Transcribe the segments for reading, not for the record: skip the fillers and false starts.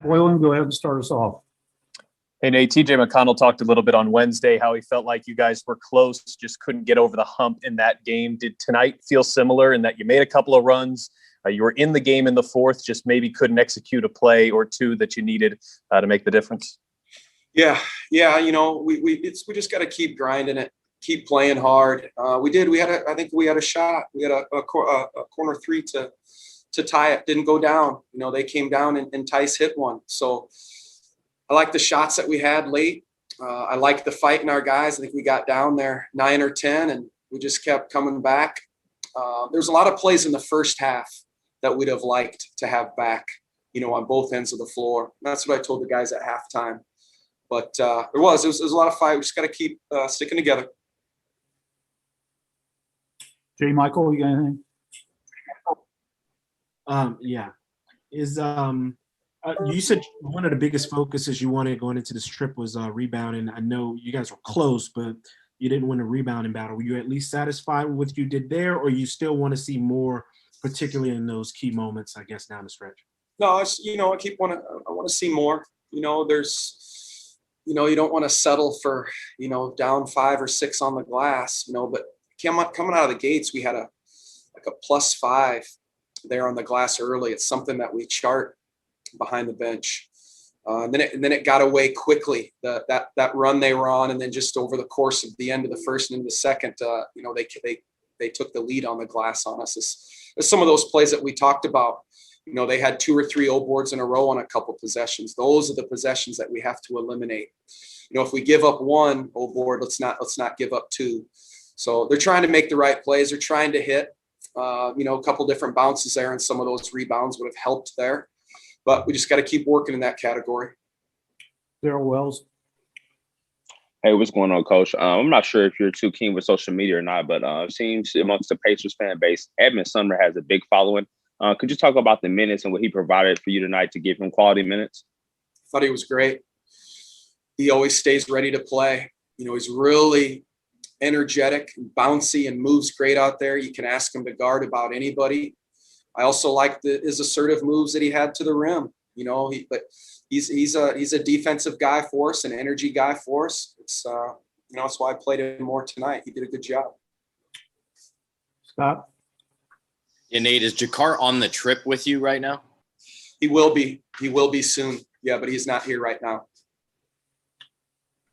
Boylan, go ahead and start us off. Hey, Nate, TJ McConnell talked a little bit on Wednesday how he felt like you guys were close, just couldn't get over the hump in that game. Did tonight feel similar in that you made a couple of runs? You were in the game in the fourth, just maybe couldn't execute a play or two that you needed to make the difference? Yeah. We just got to keep grinding it, keep playing hard. I think we had a shot. We had a corner three to tie it. Didn't go down. They came down and Tice hit one. So I like the shots that we had late. I like the fight in our guys. I think we got down there 9 or 10, and we just kept coming back. There's a lot of plays in the first half that we'd have liked to have back, on both ends of the floor. And that's what I told the guys at halftime. But it was a lot of fight. We just got to keep sticking together. J. Michael, you got anything? Yeah. You said one of the biggest focuses you wanted going into this trip was rebounding. I know you guys were close, but you didn't win a rebounding battle. Were you at least satisfied with what you did there, or you still want to see more, particularly in those key moments, I guess, down the stretch? No, I want to see more. You don't want to settle for, down 5 or 6 on the glass, but coming out of the gates, we had a +5 there on the glass early. It's something that we chart behind the bench. And then it got away quickly, that run they were on. And then just over the course of the end of the first and into the second, they took the lead on the glass on us. It's some of those plays that we talked about. They had 2 or 3 O boards in a row on a couple possessions. Those are the possessions that we have to eliminate. If we give up 1 O board, let's not give up 2. So they're trying to make the right plays. They're trying to hit, a couple different bounces there, and some of those rebounds would have helped there. But we just got to keep working in that category. Daryl Wells. Hey, what's going on, Coach? I'm not sure if you're too keen with social media or not, but it seems amongst the Pacers fan base, Edmund Sumner has a big following. Could you talk about the minutes and what he provided for you tonight to give him quality minutes? I thought he was great. He always stays ready to play. He's really energetic and bouncy and moves great out there. You can ask him to guard about anybody. I also like his assertive moves that he had to the rim. But he's a defensive guy for us, an energy guy for us. It's that's why I played him more tonight. He did a good job. Scott. Yeah, Nate, is Jakar on the trip with you right now? He will be. He will be soon. Yeah, but he's not here right now.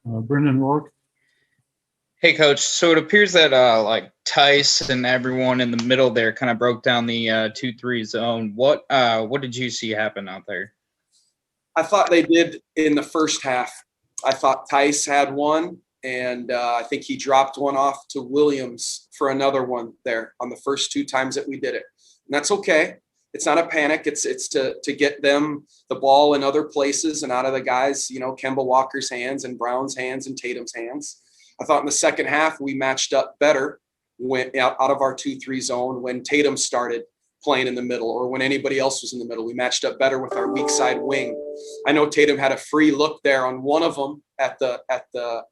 Brendan Rourke. Hey, Coach. So it appears that Tice and everyone in the middle there kind of broke down the 2-3 zone. What did you see happen out there? I thought they did in the first half. I thought Tice had one, and I think he dropped one off to Williams for another one there on the first 2 times that we did it. And that's okay. It's not a panic. It's to get them the ball in other places and out of the guys, Kemba Walker's hands and Brown's hands and Tatum's hands. I thought in the second half we matched up better when out of our 2-3 zone when Tatum started playing in the middle or when anybody else was in the middle. We matched up better with our weak side wing. I know Tatum had a free look there on one of them at the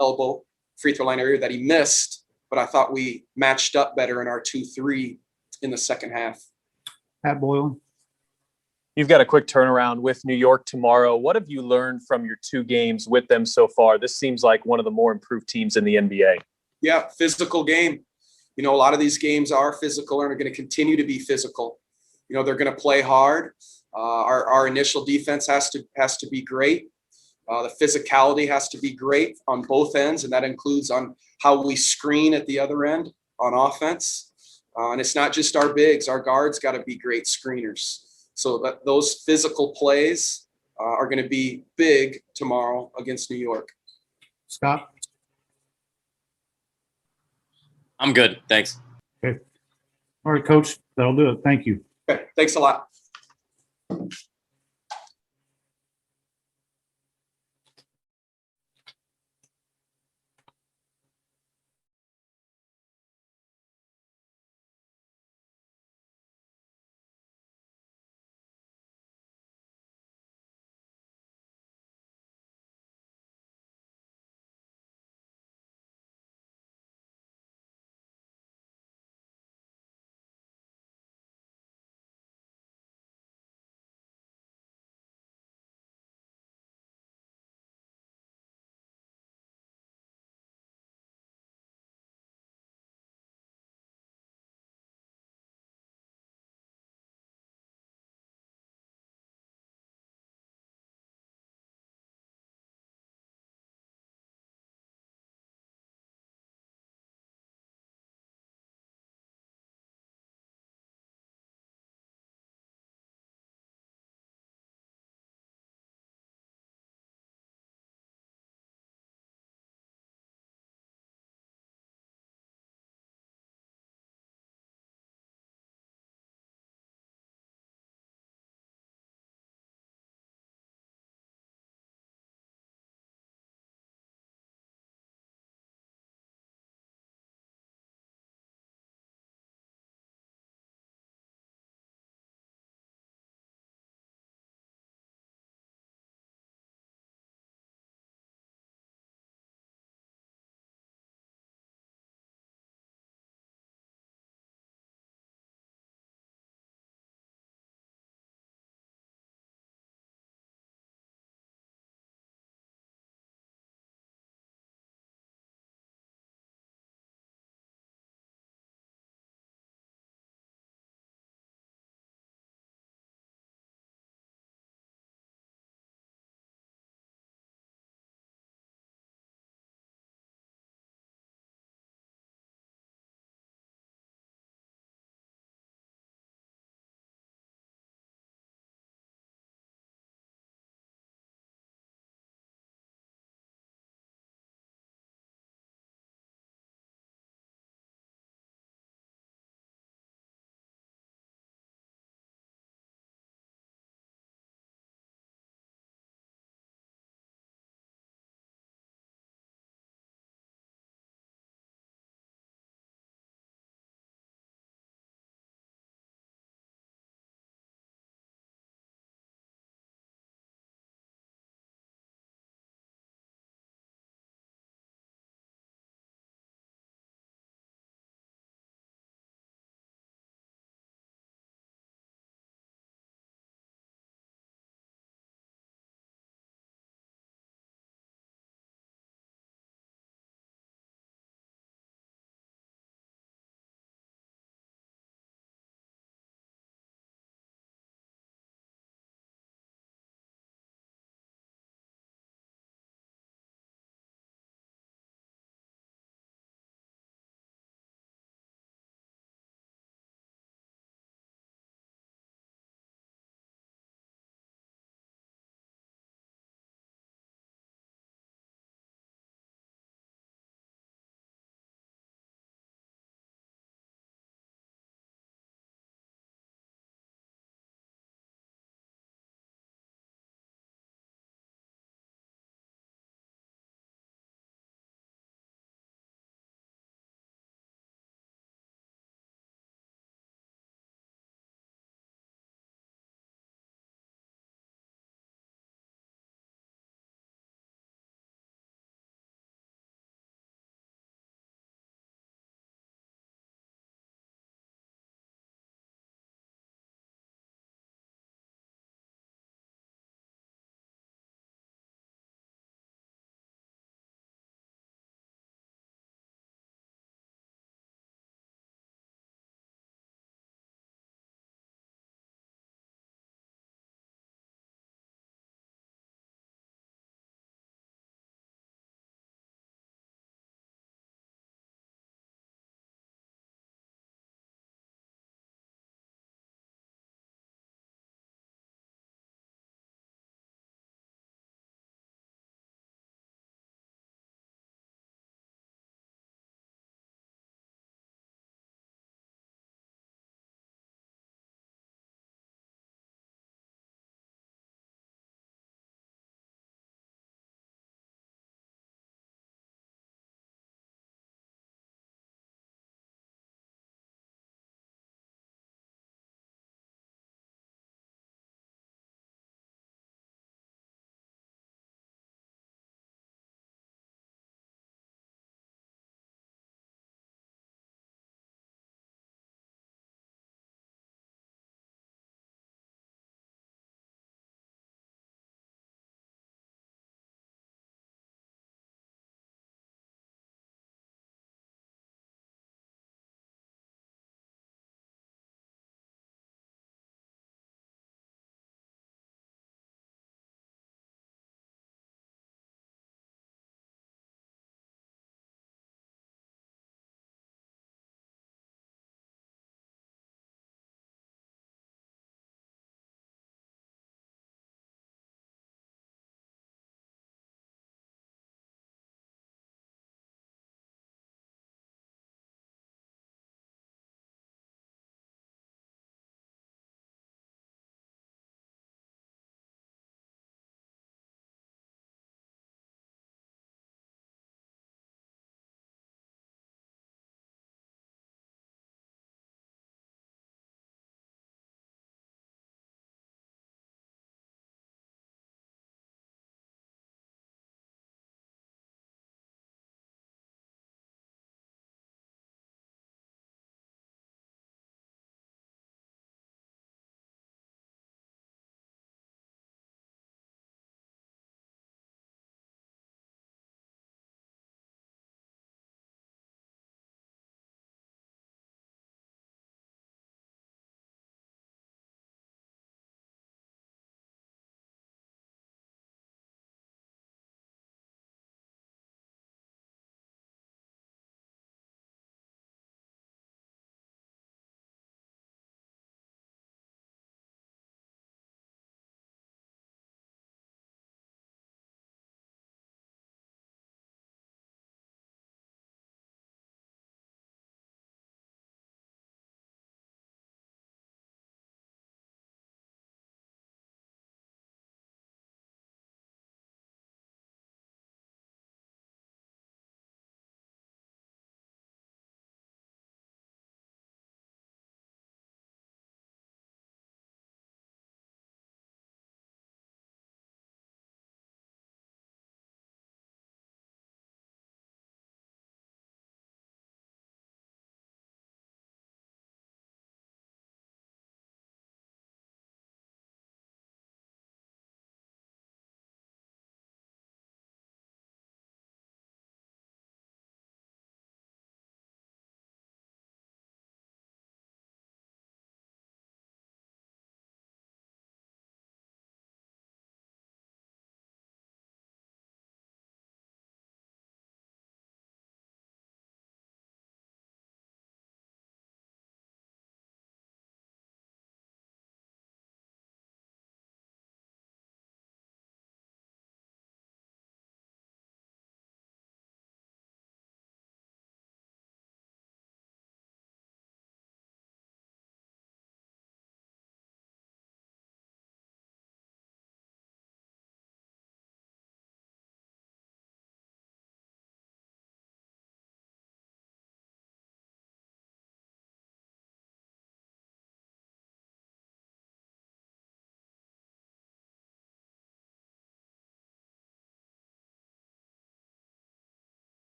elbow free throw line area that he missed, but I thought we matched up better in our 2-3 in the second half. Pat Boylan. You've got a quick turnaround with New York tomorrow. What have you learned from your 2 games with them so far? This seems like one of the more improved teams in the NBA. Yeah, physical game. A lot of these games are physical and are going to continue to be physical. They're going to play hard. Our initial defense has to be great. The physicality has to be great on both ends, and that includes on how we screen at the other end on offense. And it's not just our bigs. Our guards got to be great screeners. So that those physical plays are going to be big tomorrow against New York. Scott. I'm good. Thanks. Okay. All right, Coach. That'll do it. Thank you. Okay. Thanks a lot.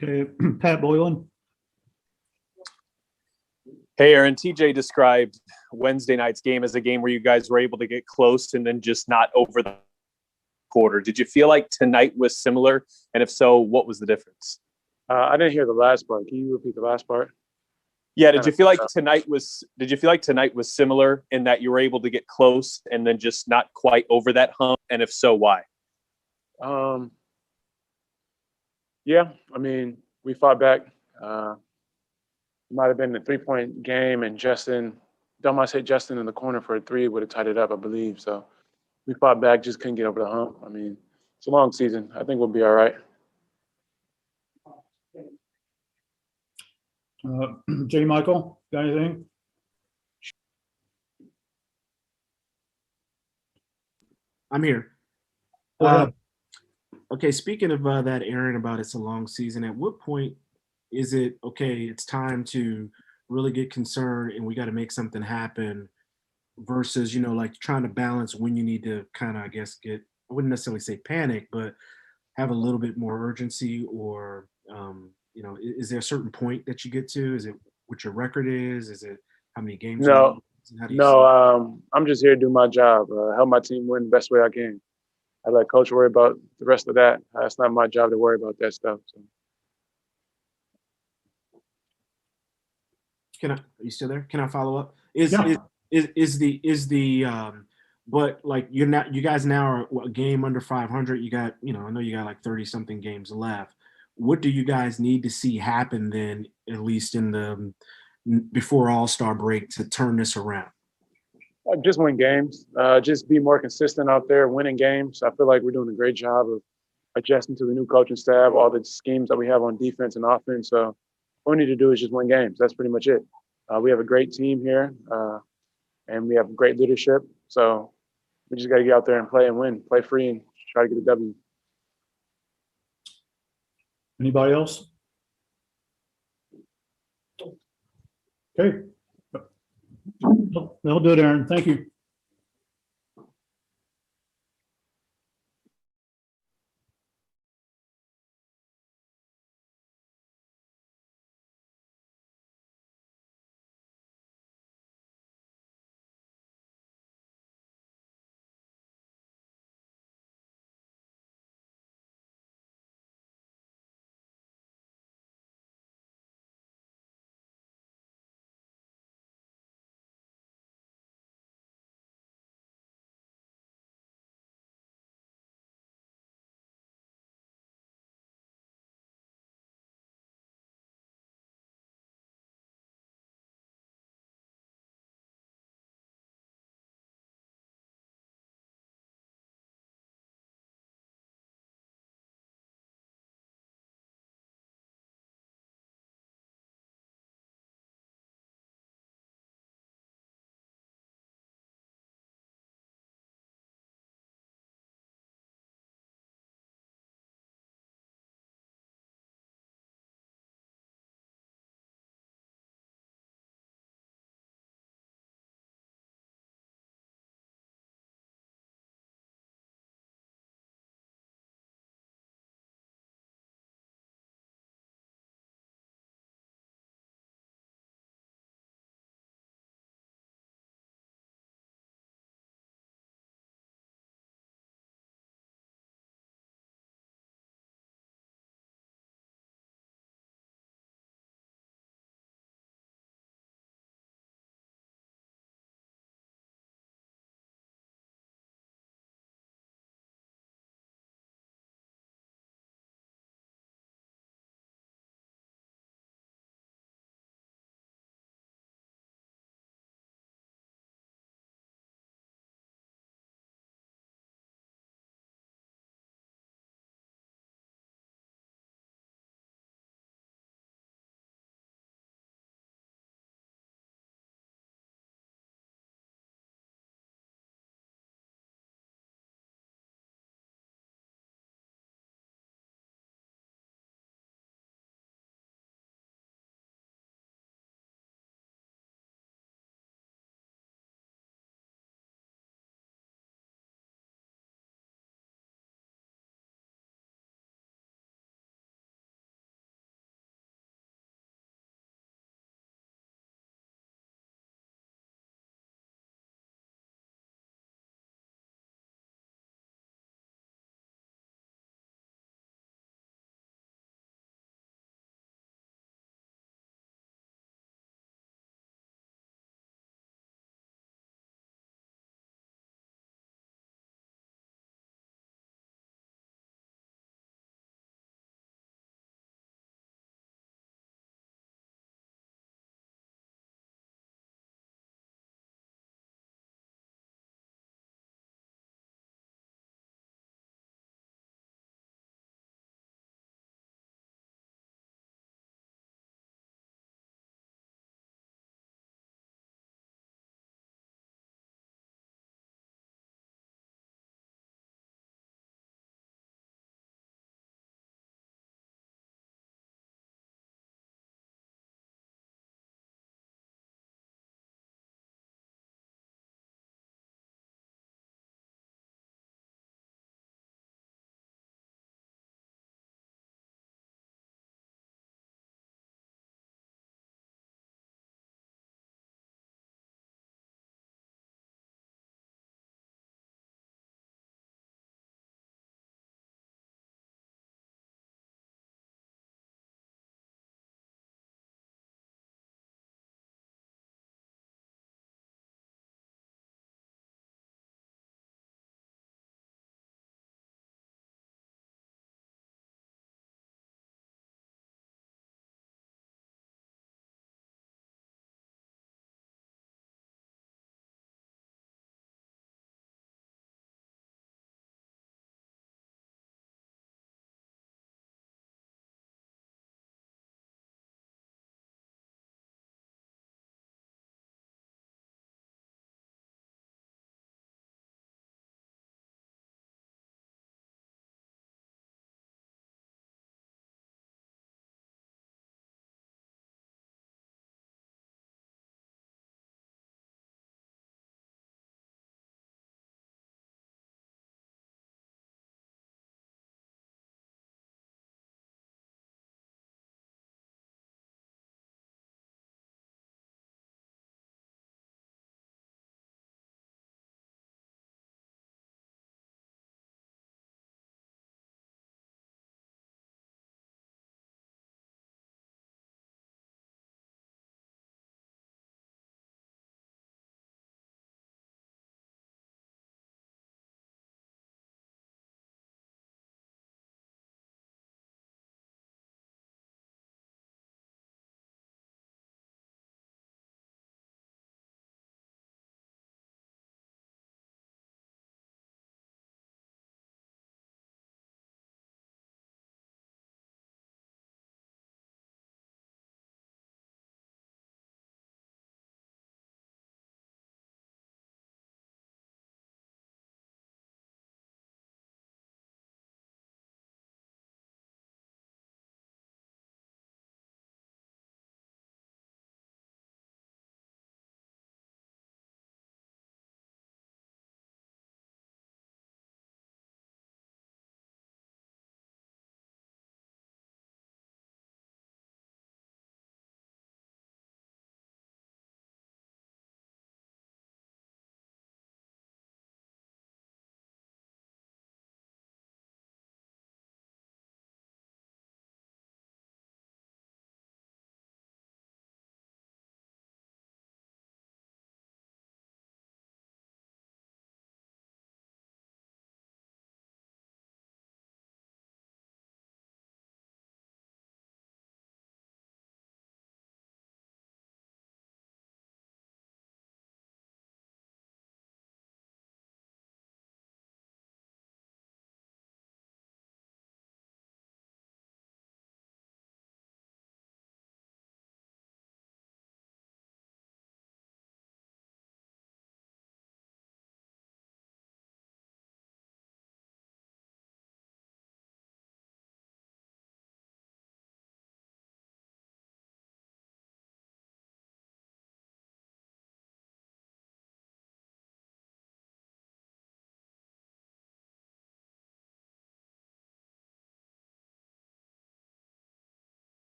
Okay, Pat Boylan. Hey, Aaron, TJ described Wednesday night's game as a game where you guys were able to get close and then just not over the quarter. Did you feel like tonight was similar? And if so, what was the difference? I didn't hear the last part. Can you repeat the last part? Yeah, did you feel like tonight was similar in that you were able to get close and then just not quite over that hump? And if so, why? Yeah, I mean, we fought back. It might have been a 3-point game, and don't mind say Justin in the corner for a three would have tied it up, I believe. So we fought back, just couldn't get over the hump. I mean, it's a long season. I think we'll be all right. J. Michael, got anything? I'm here. Go ahead. Okay, speaking of that, Aaron, about it's a long season, at what point is it, okay, it's time to really get concerned and we got to make something happen versus, like trying to balance when you need to kind of, I guess, I wouldn't necessarily say panic, but have a little bit more urgency or, is there a certain point that you get to? Is it what your record is? Is it how many games? No, how do you see it? I'm just here to do my job, help my team win the best way I can. I let coach worry about the rest of that. It's not my job to worry about that stuff. So. Are you still there? Can I follow up? Is but like you guys now are a game under 500. You got, I know you got like 30 something games left. What do you guys need to see happen then, at least in the before All-Star break, to turn this around? Just win games. Just be more consistent out there, winning games. I feel like we're doing a great job of adjusting to the new coaching staff, all the schemes that we have on defense and offense. So all we need to do is just win games. That's pretty much it. We have a great team here, and we have great leadership. So we just got to get out there and play and win, play free, and try to get a W. Anybody else? Okay. That'll do it, Aaron. Thank you.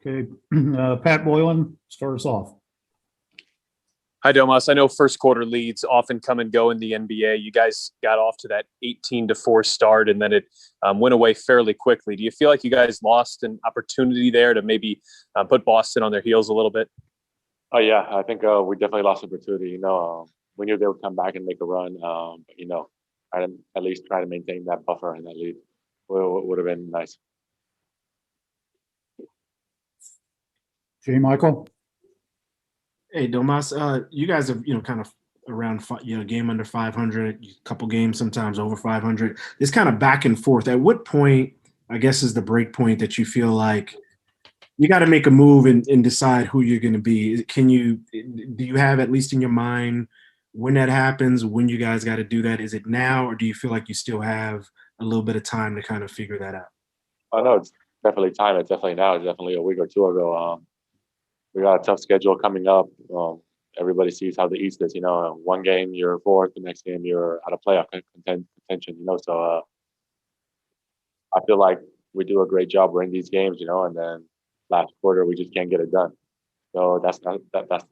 Okay, Pat Boylan, start us off. Hi, Domas. I know first quarter leads often come and go in the NBA. You guys got off to that 18-4 start, and then it went away fairly quickly. Do you feel like you guys lost an opportunity there to maybe put Boston on their heels a little bit? Oh yeah, I think we definitely lost opportunity. We knew they would come back and make a run. But I didn't at least try to maintain that buffer and that lead. Would have been nice. J. Michael. Hey, Domas, you guys have, kind of around, game under 500, a couple games sometimes over 500. This kind of back and forth. At what point, I guess, is the break point that you feel like you got to make a move and decide who you're going to be? Do you have, at least in your mind, when that happens, when you guys got to do that? Is it now, or do you feel like you still have a little bit of time to kind of figure that out? I know it's definitely time. It's definitely now. It's definitely a week or two ago. We got a tough schedule coming up. Everybody sees how the East is. One game you're fourth, the next game you're out of playoff contention. So I feel like we do a great job winning these games. And then last quarter we just can't get it done. So that's the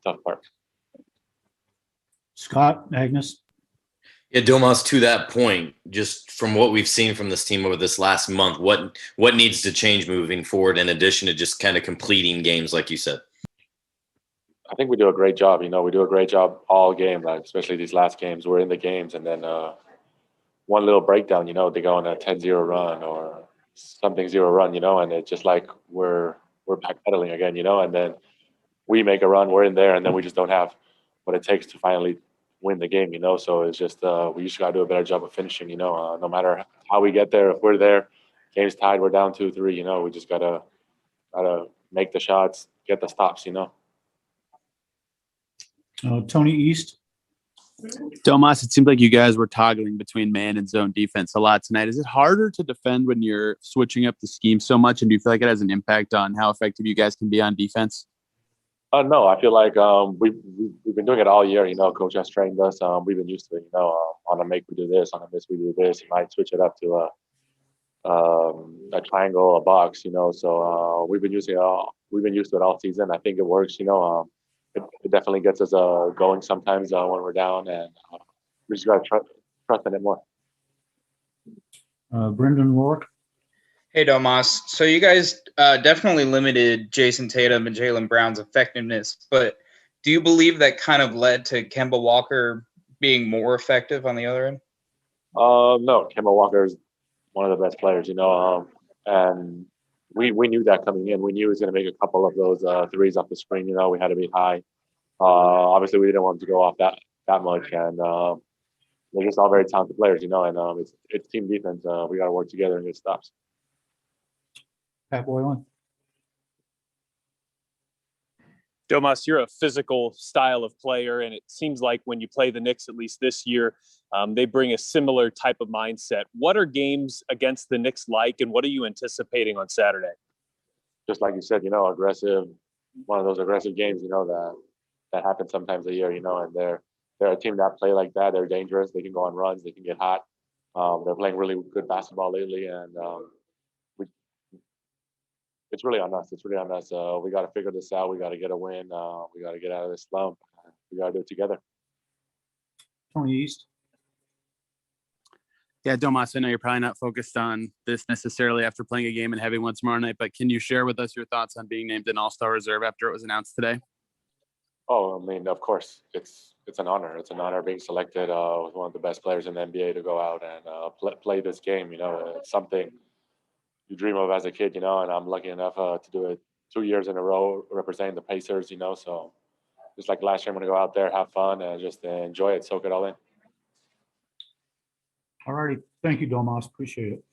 tough part. Scott, Agnes. Yeah, Domas, to that point, just from what we've seen from this team over this last month, what needs to change moving forward in addition to just kind of completing games, like you said? I think we do a great job. We do a great job all game, like especially these last games. We're in the games, and then one little breakdown, they go on a 10-0 run or something 0 run, and it's just like we're backpedaling again, and then we make a run, we're in there, and then we just don't have what it takes to finally win the game, So it's just we just got to do a better job of finishing, no matter how we get there. If we're there, game's tied, we're down 2-3, we just gotta make the shots, get the stops, Tony East. Domas, it seemed like you guys were toggling between man and zone defense a lot tonight. Is it harder to defend when you're switching up the scheme so much? And do you feel like it has an impact on how effective you guys can be on defense? No, I feel like we've been doing it all year. Coach has trained us. We've been used to it. On a make we do this, on a miss we do this. He might switch it up to a triangle, a box. So we've been used to it all season. I think it works. It definitely gets us going sometimes when we're down, and we just got to trust in it more. Brendan Rourke. Hey, Domas. So you guys definitely limited Jason Tatum and Jaylen Brown's effectiveness, but do you believe that kind of led to Kemba Walker being more effective on the other end? No, Kemba Walker is one of the best players, and we knew that coming in. We knew he was going to make a couple of those threes off the screen. We had to be high. Obviously, we didn't want him to go off that much, and they're just all very talented players, and it's team defense. We got to work together and get stops. Pat Boylan. Domas, you're a physical style of player, and it seems like when you play the Knicks, at least this year, they bring a similar type of mindset. What are games against the Knicks like, and what are you anticipating on Saturday? Just like you said, aggressive, one of those aggressive games, that happens sometimes a year, and they're a team that play like that. They're dangerous. They can go on runs. They can get hot. They're playing really good basketball lately, and it's really on us. We got to figure this out. We got to get a win. We got to get out of this slump. We got to do it together. Tony East. Yeah, Domas, I know you're probably not focused on this necessarily after playing a game and having one tomorrow night, but can you share with us your thoughts on being named an All-Star reserve after it was announced today? Oh, I mean, of course, it's an honor. It's an honor being selected with one of the best players in the NBA to go out and play this game. It's something you dream of as a kid, and I'm lucky enough to do it 2 years in a row representing the Pacers, so just like last year, I'm going to go out there, have fun, and just enjoy it, soak it all in. All righty. Thank you, Domas. Appreciate it.